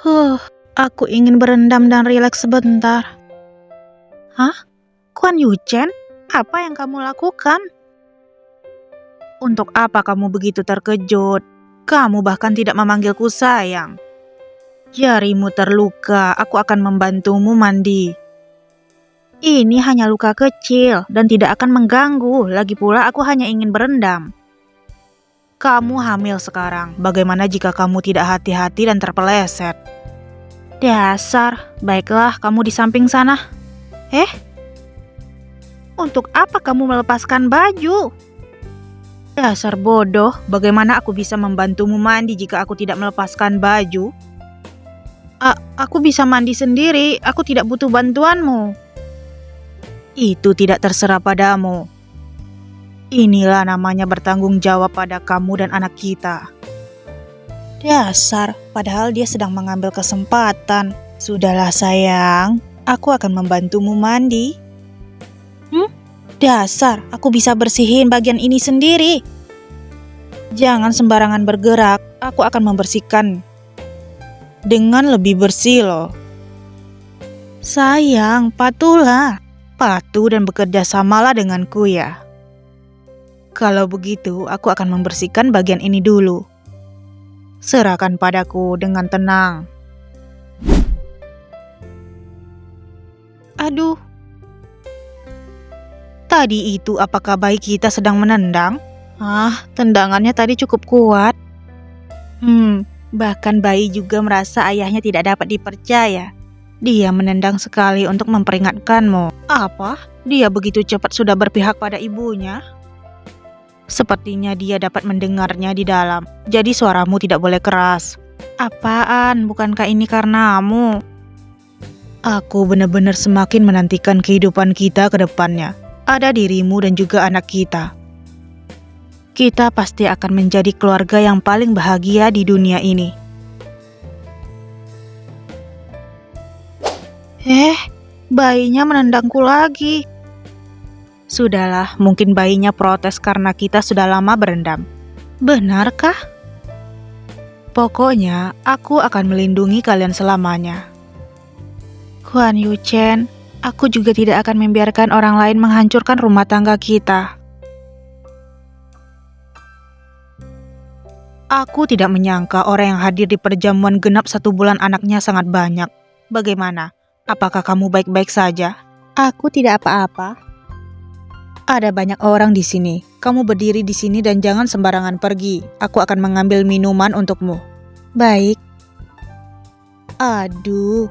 Huh, aku ingin berendam dan rileks sebentar. Hah? Kuan Yuchen? Apa yang kamu lakukan? Untuk apa kamu begitu terkejut? Kamu bahkan tidak memanggilku sayang. Jarimu terluka, aku akan membantumu mandi. Ini hanya luka kecil dan tidak akan mengganggu. Lagi pula aku hanya ingin berendam. Kamu hamil sekarang. Bagaimana jika kamu tidak hati-hati dan terpeleset? Dasar, baiklah kamu di samping sana. Untuk apa kamu melepaskan baju? Dasar bodoh, bagaimana aku bisa membantumu mandi jika aku tidak melepaskan baju? Aku bisa mandi sendiri, aku tidak butuh bantuanmu. Itu tidak terserah padamu. Inilah namanya bertanggung jawab pada kamu dan anak kita. Dasar, padahal dia sedang mengambil kesempatan. Sudahlah sayang, aku akan membantumu mandi. Dasar, aku bisa bersihin bagian ini sendiri. Jangan sembarangan bergerak, aku akan membersihkan dengan lebih bersih loh. Sayang, patuhlah. Patuh dan bekerja samalah denganku ya. Kalau begitu, aku akan membersihkan bagian ini dulu. Serahkan padaku dengan tenang. Aduh. Tadi itu apakah bayi kita sedang menendang? Tendangannya tadi cukup kuat. Bahkan bayi juga merasa ayahnya tidak dapat dipercaya. Dia menendang sekali untuk memperingatkanmu. Apa? Dia begitu cepat sudah berpihak pada ibunya? Sepertinya dia dapat mendengarnya di dalam. Jadi suaramu tidak boleh keras. Apaan? Bukankah ini karenamu? Aku benar-benar semakin menantikan kehidupan kita ke depannya. Ada dirimu dan juga anak kita. Kita pasti akan menjadi keluarga yang paling bahagia di dunia ini. Bayinya menendangku lagi. Sudahlah, mungkin bayinya protes karena kita sudah lama berendam. Benarkah? Pokoknya, aku akan melindungi kalian selamanya. Kuan Yuchen, aku juga tidak akan membiarkan orang lain menghancurkan rumah tangga kita. Aku tidak menyangka orang yang hadir di perjamuan genap 1 bulan anaknya sangat banyak. Bagaimana? Apakah kamu baik-baik saja? Aku tidak apa-apa. Ada banyak orang di sini. Kamu berdiri di sini dan jangan sembarangan pergi. Aku akan mengambil minuman untukmu. Baik. Aduh.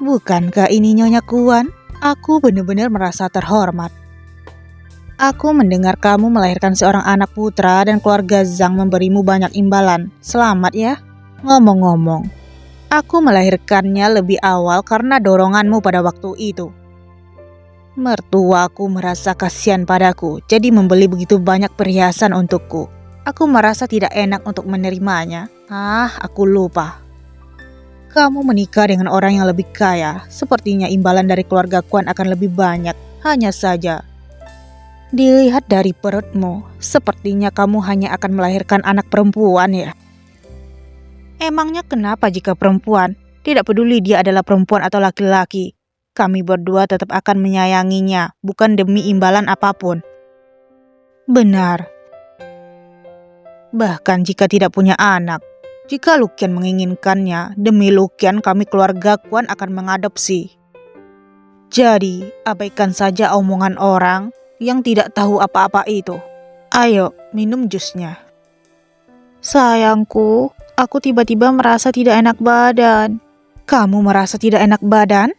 Bukankah ini Nyonya Kuan? Aku benar-benar merasa terhormat. Aku mendengar kamu melahirkan seorang anak putra dan keluarga Zhang memberimu banyak imbalan. Selamat ya. Ngomong-ngomong, aku melahirkannya lebih awal karena doronganmu pada waktu itu. Mertuaku merasa kasihan padaku, jadi membeli begitu banyak perhiasan untukku. Aku merasa tidak enak untuk menerimanya. Aku lupa. Kamu menikah dengan orang yang lebih kaya, sepertinya imbalan dari keluarga Kuan akan lebih banyak. Hanya saja, dilihat dari perutmu, sepertinya kamu hanya akan melahirkan anak perempuan ya. Emangnya kenapa jika perempuan? Tidak peduli dia adalah perempuan atau laki-laki. Kami berdua tetap akan menyayanginya, bukan demi imbalan apapun. Benar. Bahkan jika tidak punya anak, jika Luqian menginginkannya, demi Luqian kami keluarga Kuan akan mengadopsi. Jadi, abaikan saja omongan orang yang tidak tahu apa-apa itu. Ayo, minum jusnya. Sayangku, aku tiba-tiba merasa tidak enak badan. Kamu merasa tidak enak badan?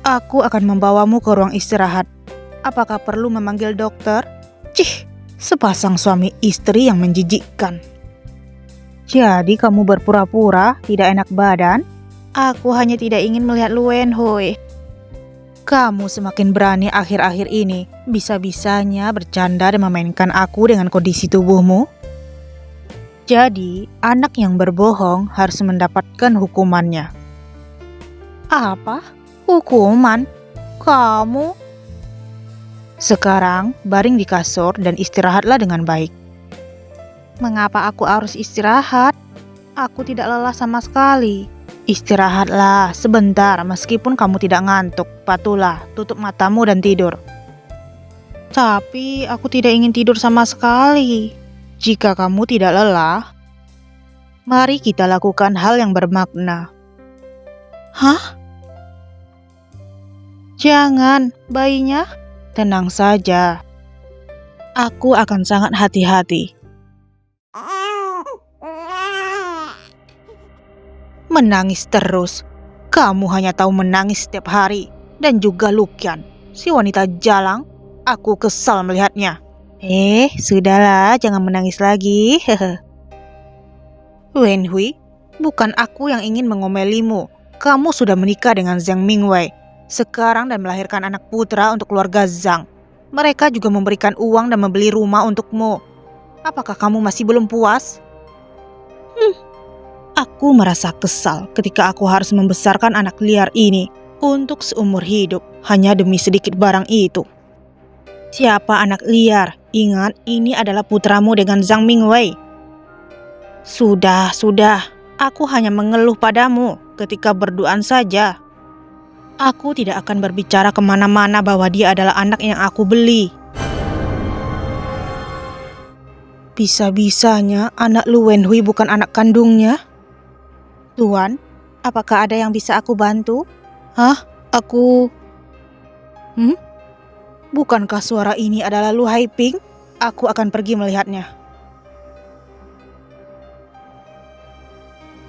Aku akan membawamu ke ruang istirahat. Apakah perlu memanggil dokter? Sepasang suami istri yang menjijikkan. Jadi kamu berpura-pura tidak enak badan? Aku hanya tidak ingin melihat Lu Wenhui. Kamu semakin berani akhir-akhir ini. Bisa-bisanya bercanda dan memainkan aku dengan kondisi tubuhmu. Jadi, anak yang berbohong harus mendapatkan hukumannya. Apa? Hukuman? Kamu? Sekarang, baring di kasur dan istirahatlah dengan baik. Mengapa aku harus istirahat? Aku tidak lelah sama sekali. Istirahatlah sebentar, meskipun kamu tidak ngantuk. Patulah, tutup matamu dan tidur. Tapi aku tidak ingin tidur sama sekali. Jika kamu tidak lelah, mari kita lakukan hal yang bermakna. Hah? Jangan, bayinya. Tenang saja. Aku akan sangat hati-hati. Menangis terus. Kamu hanya tahu menangis setiap hari. Dan juga Lukian, si wanita jalang. Aku kesal melihatnya. Sudahlah, jangan menangis lagi. Wenhui, bukan aku yang ingin mengomelimu. Kamu sudah menikah dengan Zhang Mingwei sekarang dan melahirkan anak putra untuk keluarga Zhang. Mereka juga memberikan uang dan membeli rumah untukmu. Apakah kamu masih belum puas? Aku merasa kesal ketika aku harus membesarkan anak liar ini untuk seumur hidup hanya demi sedikit barang itu. Siapa anak liar? Ingat, ini adalah putramu dengan Zhang Mingwei. Sudah. Aku hanya mengeluh padamu ketika berduaan saja. Aku tidak akan berbicara kemana-mana bahwa dia adalah anak yang aku beli. Bisa-bisanya anak Lu Wenhui bukan anak kandungnya. Tuan, apakah ada yang bisa aku bantu? Aku... Bukankah suara ini adalah Lu Haiping? Aku akan pergi melihatnya.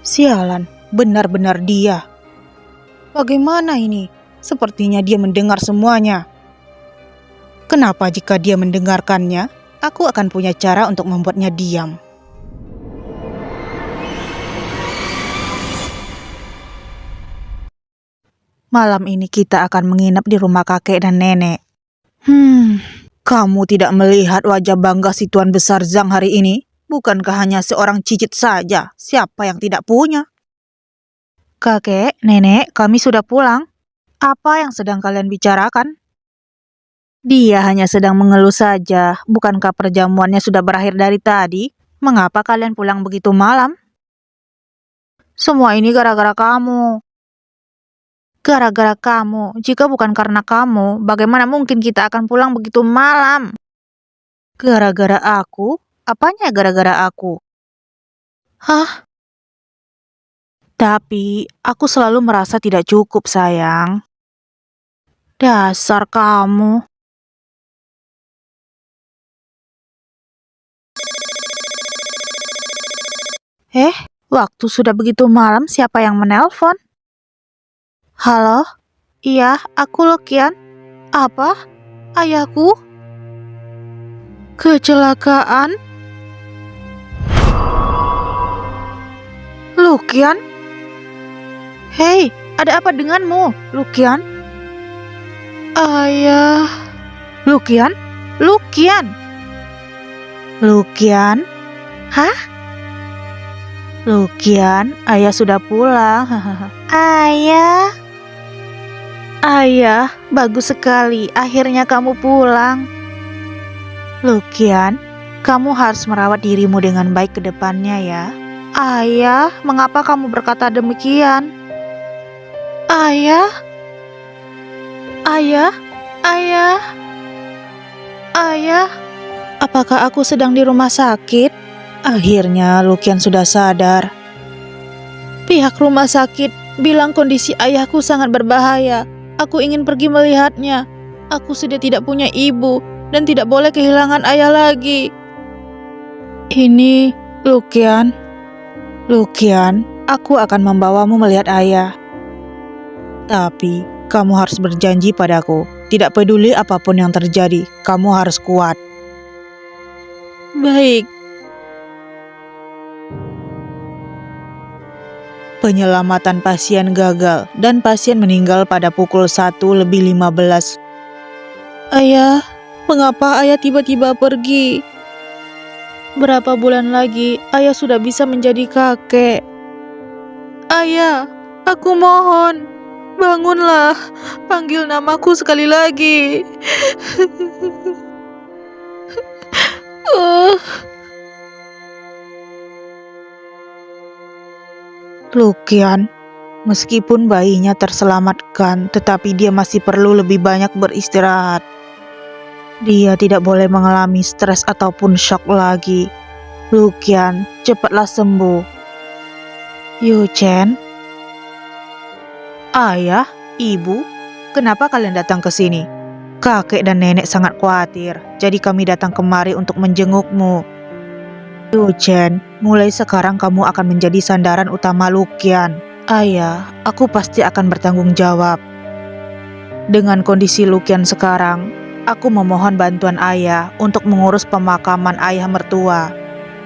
Sialan, benar-benar dia. Bagaimana ini? Sepertinya dia mendengar semuanya. Kenapa jika dia mendengarkannya, aku akan punya cara untuk membuatnya diam. Malam ini kita akan menginap di rumah kakek dan nenek. Kamu tidak melihat wajah bangga si tuan besar Zhang hari ini? Bukankah hanya seorang cicit saja? Siapa yang tidak punya? Kakek, nenek, kami sudah pulang. Apa yang sedang kalian bicarakan? Dia hanya sedang mengeluh saja. Bukankah perjamuannya sudah berakhir dari tadi? Mengapa kalian pulang begitu malam? Semua ini gara-gara kamu. Gara-gara kamu. Jika bukan karena kamu, bagaimana mungkin kita akan pulang begitu malam? Gara-gara aku? Apanya gara-gara aku? Tapi, aku selalu merasa tidak cukup, sayang. Dasar kamu. Waktu sudah begitu malam, siapa yang menelpon? Halo? Iya, aku Lukian. Apa? Ayahku? Kecelakaan? Lukian? Hei, ada apa denganmu, Lukian? Ayah... Lukian? Lukian? Lukian? Hah? Lukian, ayah sudah pulang. Ayah? Ayah, bagus sekali. Akhirnya kamu pulang. Lukian, kamu harus merawat dirimu dengan baik ke depannya ya. Ayah, mengapa kamu berkata demikian? Ayah? Ayah? Ayah? Ayah? Apakah aku sedang di rumah sakit? Akhirnya Lukian sudah sadar. Pihak rumah sakit bilang kondisi ayahku sangat berbahaya. Aku ingin pergi melihatnya. Aku sudah tidak punya ibu dan tidak boleh kehilangan ayah lagi. Ini Lukian. Lukian, aku akan membawamu melihat ayah. Tapi kamu harus berjanji padaku. Tidak peduli apapun yang terjadi, kamu harus kuat. Baik. Penyelamatan pasien gagal dan pasien meninggal pada pukul 1:15. Ayah, mengapa ayah tiba-tiba pergi? Berapa bulan lagi ayah sudah bisa menjadi kakek? Ayah, aku mohon, bangunlah, panggil namaku sekali lagi. Lukian, meskipun bayinya terselamatkan, tetapi dia masih perlu lebih banyak beristirahat. Dia tidak boleh mengalami stres ataupun shock lagi. Lukian, cepatlah sembuh. Yu Chen, ayah, ibu, kenapa kalian datang ke sini? Kakek dan nenek sangat khawatir, jadi kami datang kemari untuk menjengukmu. Yu Chen, mulai sekarang kamu akan menjadi sandaran utama Lukian. Ayah, aku pasti akan bertanggung jawab. Dengan kondisi Lukian sekarang, aku memohon bantuan ayah untuk mengurus pemakaman ayah mertua.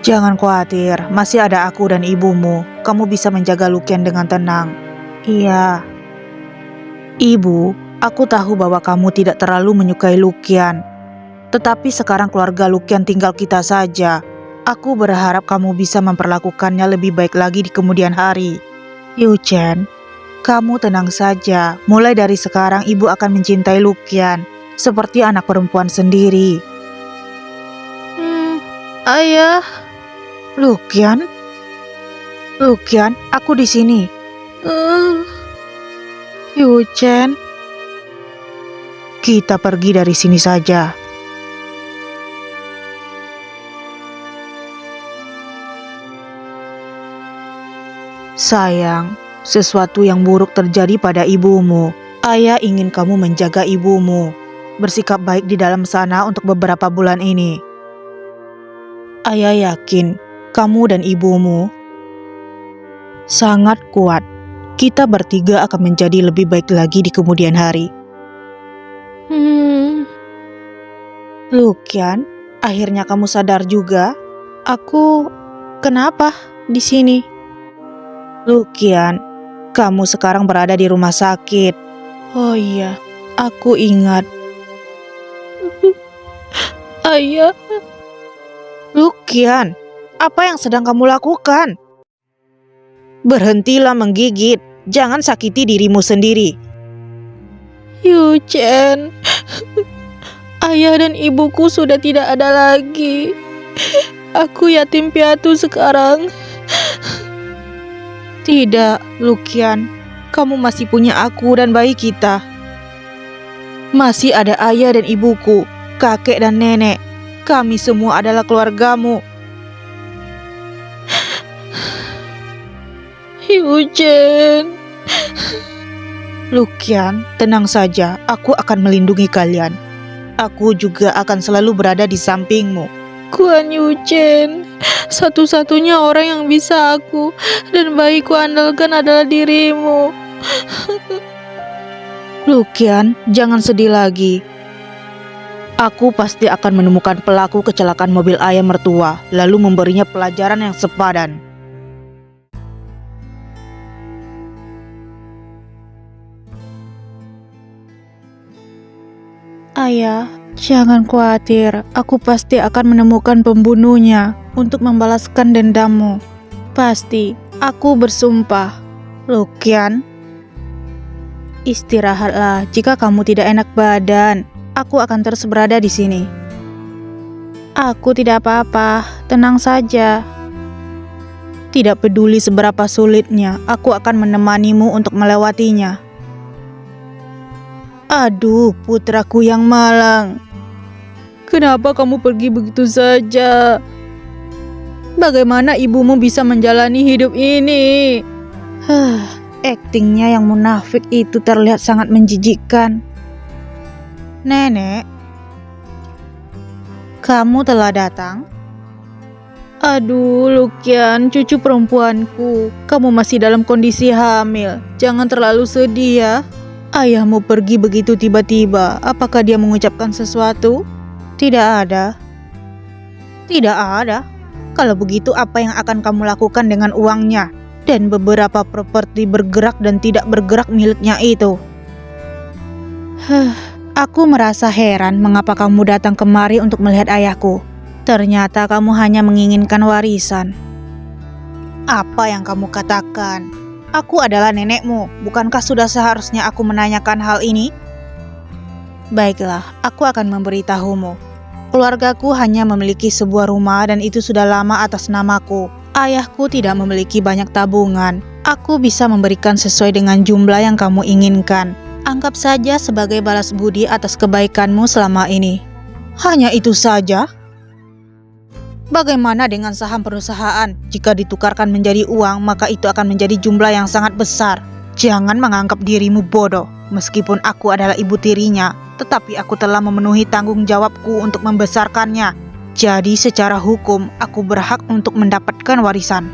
Jangan khawatir, masih ada aku dan ibumu. Kamu bisa menjaga Lukian dengan tenang. Iya. Ibu, aku tahu bahwa kamu tidak terlalu menyukai Lukian. Tetapi sekarang keluarga Lukian tinggal kita saja. Aku berharap kamu bisa memperlakukannya lebih baik lagi di kemudian hari. Yu Chen, kamu tenang saja. Mulai dari sekarang ibu akan mencintai Lukian seperti anak perempuan sendiri. Ayah. Lukian? Lukian, aku di sini. Yu Chen, kita pergi dari sini saja. Sayang, sesuatu yang buruk terjadi pada ibumu. Ayah ingin kamu menjaga ibumu. Bersikap baik di dalam sana untuk beberapa bulan ini. Ayah yakin kamu dan ibumu sangat kuat. Kita bertiga akan menjadi lebih baik lagi di kemudian hari. Lukian, akhirnya kamu sadar juga. Aku kenapa di sini? Lukian, kamu sekarang berada di rumah sakit. Oh iya, aku ingat. Ayah. Lukian, apa yang sedang kamu lakukan? Berhentilah menggigit. Jangan sakiti dirimu sendiri. Yu Chen, ayah dan ibuku sudah tidak ada lagi. Aku yatim piatu sekarang. Tidak, Lukian. Kamu masih punya aku dan bayi kita. Masih ada ayah dan ibuku, kakek dan nenek. Kami semua adalah keluargamu. Yu Chen. Lukian, tenang saja. Aku akan melindungi kalian. Aku juga akan selalu berada di sampingmu. Guan Yu Chen, satu-satunya orang yang bisa aku dan bayiku andalkan adalah dirimu. Lukian, jangan sedih lagi. Aku pasti akan menemukan pelaku kecelakaan mobil ayah mertua, lalu memberinya pelajaran yang sepadan. Ayah, jangan khawatir. Aku pasti akan menemukan pembunuhnya untuk membalaskan dendammu. Pasti, aku bersumpah. Lukian, istirahatlah jika kamu tidak enak badan. Aku akan terus berada di sini. Aku tidak apa-apa, tenang saja. Tidak peduli seberapa sulitnya, aku akan menemanimu untuk melewatinya. Aduh, putraku yang malang. Kenapa kamu pergi begitu saja? Bagaimana ibumu bisa menjalani hidup ini? Aktingnya yang munafik itu terlihat sangat menjijikkan. Nenek, kamu telah datang? Aduh, Lukian, cucu perempuanku. Kamu masih dalam kondisi hamil. Jangan terlalu sedih ya. Ayahmu pergi begitu tiba-tiba. Apakah dia mengucapkan sesuatu? Tidak ada. Tidak ada. Kalau begitu, apa yang akan kamu lakukan dengan uangnya? Dan beberapa properti bergerak dan tidak bergerak miliknya itu? Aku merasa heran mengapa kamu datang kemari untuk melihat ayahku. Ternyata kamu hanya menginginkan warisan. Apa yang kamu katakan? Aku adalah nenekmu. Bukankah sudah seharusnya aku menanyakan hal ini? Baiklah, aku akan memberitahumu. Keluargaku hanya memiliki sebuah rumah dan itu sudah lama atas namaku. Ayahku tidak memiliki banyak tabungan. Aku bisa memberikan sesuai dengan jumlah yang kamu inginkan. Anggap saja sebagai balas budi atas kebaikanmu selama ini. Hanya itu saja? Bagaimana dengan saham perusahaan? Jika ditukarkan menjadi uang, maka itu akan menjadi jumlah yang sangat besar. Jangan menganggap dirimu bodoh. Meskipun aku adalah ibu tirinya, tetapi aku telah memenuhi tanggung jawabku untuk membesarkannya. Jadi secara hukum, aku berhak untuk mendapatkan warisan.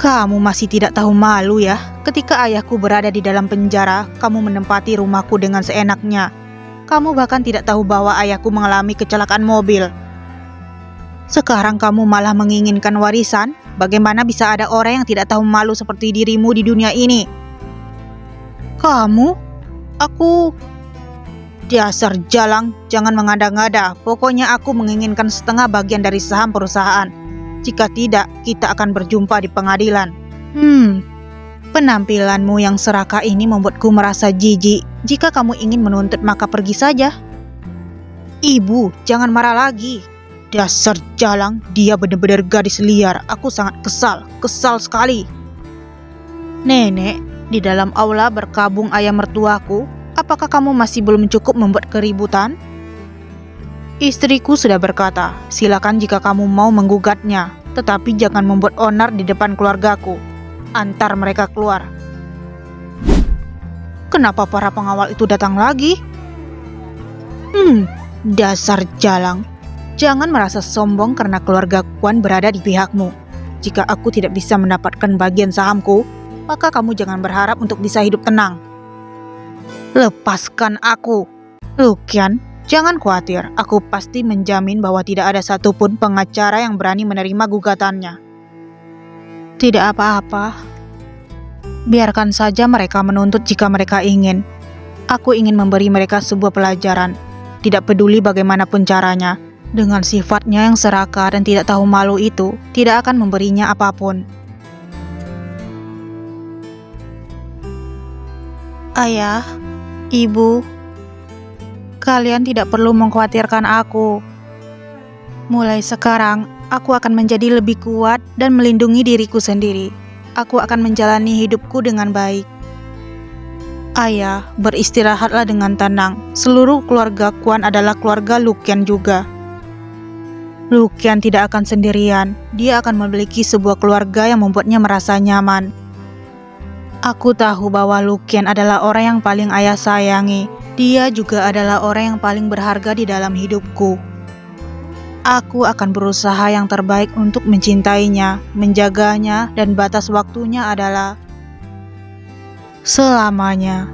Kamu masih tidak tahu malu ya? Ketika ayahku berada di dalam penjara, kamu menempati rumahku dengan seenaknya. Kamu bahkan tidak tahu bahwa ayahku mengalami kecelakaan mobil. Sekarang kamu malah menginginkan warisan? Bagaimana bisa ada orang yang tidak tahu malu seperti dirimu di dunia ini? Kamu? Aku... Dasar jalang, jangan mengada-ngada. Pokoknya aku menginginkan setengah bagian dari saham perusahaan. Jika tidak, kita akan berjumpa di pengadilan. Penampilanmu yang serakah ini membuatku merasa jijik. Jika kamu ingin menuntut, maka pergi saja. Ibu, jangan marah lagi. Dasar jalang, dia benar-benar gadis liar. Aku sangat kesal sekali. Nenek, di dalam aula berkabung ayah mertuaku. Apakah kamu masih belum cukup membuat keributan? Istriku sudah berkata, silakan jika kamu mau menggugatnya, tetapi jangan membuat onar di depan keluargaku. Antar mereka keluar. Kenapa para pengawal itu datang lagi? Dasar jalang. Jangan merasa sombong karena keluarga Kwan berada di pihakmu. Jika aku tidak bisa mendapatkan bagian sahamku, maka kamu jangan berharap untuk bisa hidup tenang. Lepaskan aku. Luqian, jangan khawatir. Aku pasti menjamin bahwa tidak ada satupun pengacara yang berani menerima gugatannya. Tidak apa-apa. Biarkan saja mereka menuntut jika mereka ingin. Aku ingin memberi mereka sebuah pelajaran. Tidak peduli bagaimanapun caranya. Dengan sifatnya yang serakah dan tidak tahu malu itu, tidak akan memberinya apapun. Ayah, Ibu, kalian tidak perlu mengkhawatirkan aku. Mulai sekarang, aku akan menjadi lebih kuat dan melindungi diriku sendiri. Aku akan menjalani hidupku dengan baik. Ayah, beristirahatlah dengan tenang. Seluruh keluarga Kwan adalah keluarga Luqian juga. Luqian tidak akan sendirian. Dia akan memiliki sebuah keluarga yang membuatnya merasa nyaman. Aku tahu bahwa Luqian adalah orang yang paling ayah sayangi. Dia juga adalah orang yang paling berharga di dalam hidupku. Aku akan berusaha yang terbaik untuk mencintainya, menjaganya, dan batas waktunya adalah selamanya.